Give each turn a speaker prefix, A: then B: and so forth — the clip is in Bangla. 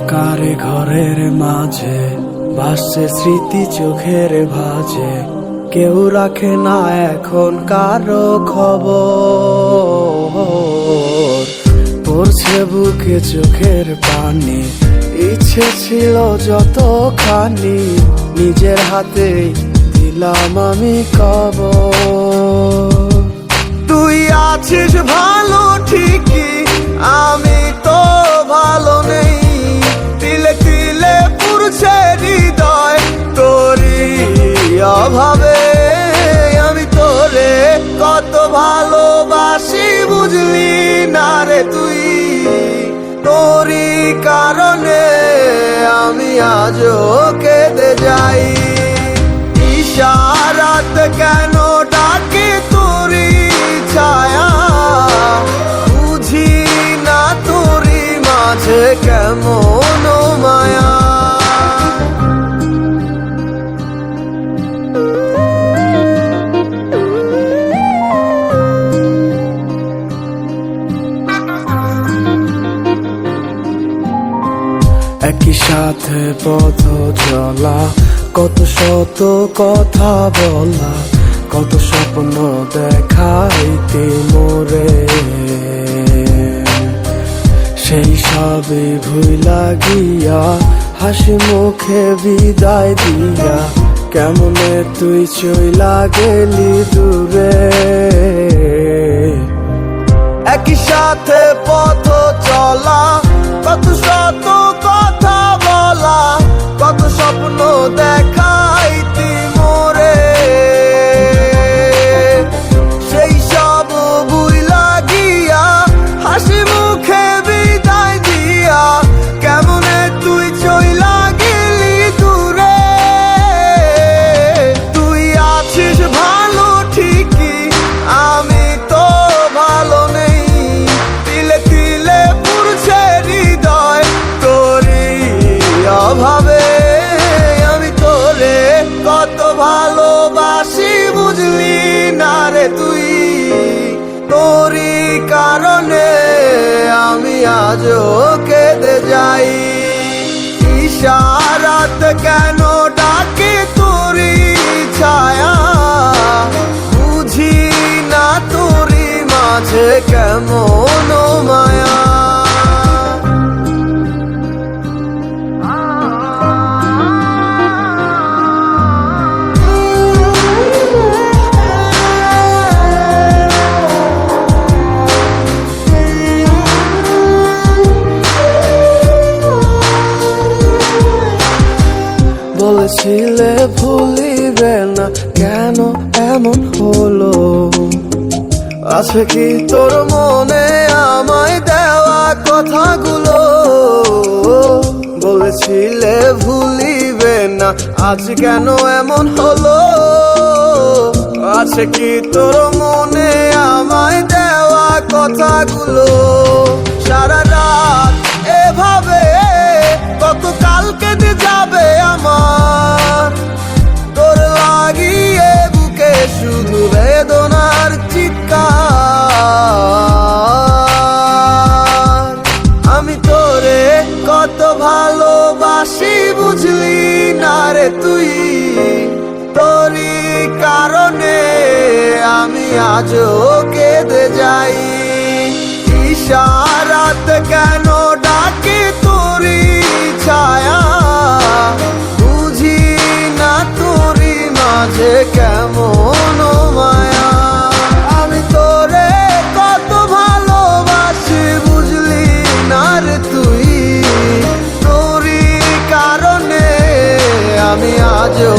A: অন্ধকার ঘরের মাঝে ভাসছে স্মৃতি চোখের ভাঁজে, কেউ রাখে না এখন কারো খবর। পড়ছে বুকে চোখের পানি, ইচ্ছে ছিল যতখানি, নিজের হাতে দিলাম আমি কবর। তুই আছিস ভালো ঠিকই, আমি তো ভালো নেই, তিলে তিলে পুড়ছে হৃদয় তোরই অভাবে। আমি তোরে কত ভালোবাসি বুঝলি না রে তুই, তোরই কারণে আমি আজও কেঁদে যাই। ইশারাত কেন ডাকে তোরই ছায়া, বুঝি না তোরই মাঝে কেমন মায়া। একই সাথে পথ চলা, কত শত কথা বলা, কত স্বপ্ন দেখাইতে মোরে, সেই সবই ভুইলা গিয়া হাসি মুখে বিদায় দিয়া, কেমনে তুই চইলা গেলি দূরে। একই সাথে পথ চলা, কত শত কথা বলা, কত স্বপ্ন দেখাইতি মোরে, সেই সব ভুইলা গিয়া হাসি মুখে বিদায় দিয়া, কেমনে তুই চইলা গেলি দূরে। তুই আছিস ভালো ঠিকই, আমি তো ভালো নেই, তিলে তিলে পুড়ছে হৃদয় তোরই অভাবে। আমি তোরে কত ভালোবাসি বুঝলি না রে তুই, তোরই কারণে আমি আজও কেঁদে যাই। ইশারাত কেন ডাকে তোরই ছায়া, বুঝি না তোরই মাঝে কেমন মায়া। বলেছিলে ভুলিবে না, কেন এমন হলো? আছে কি তোর মনে আমায় দেওয়া কথাগুলো? বলেছিলে ভুলিবে না, আজ কেন এমন হলো? আছে কি তোর মনে আমায় দেওয়া কথাগুলো? সারা রাত এভাবে কত কাল কেটে যাবে আমার, তোর লাগিয়ে বুকে শুধু বেদনার চিৎকার। আমি তোরে কত ভালোবাসি বুঝলি না রে তুই, তোরই কারণে আমি আজও কেঁদে যাই। ইশারাত কেন ডাকে তোরই ছায়া, বুঝি না তোরই মাঝে কেমন মায়া। আমি তোরে কত ভালোবাসি বুঝলি না রে তুই, তোরই কারণে আমি আজও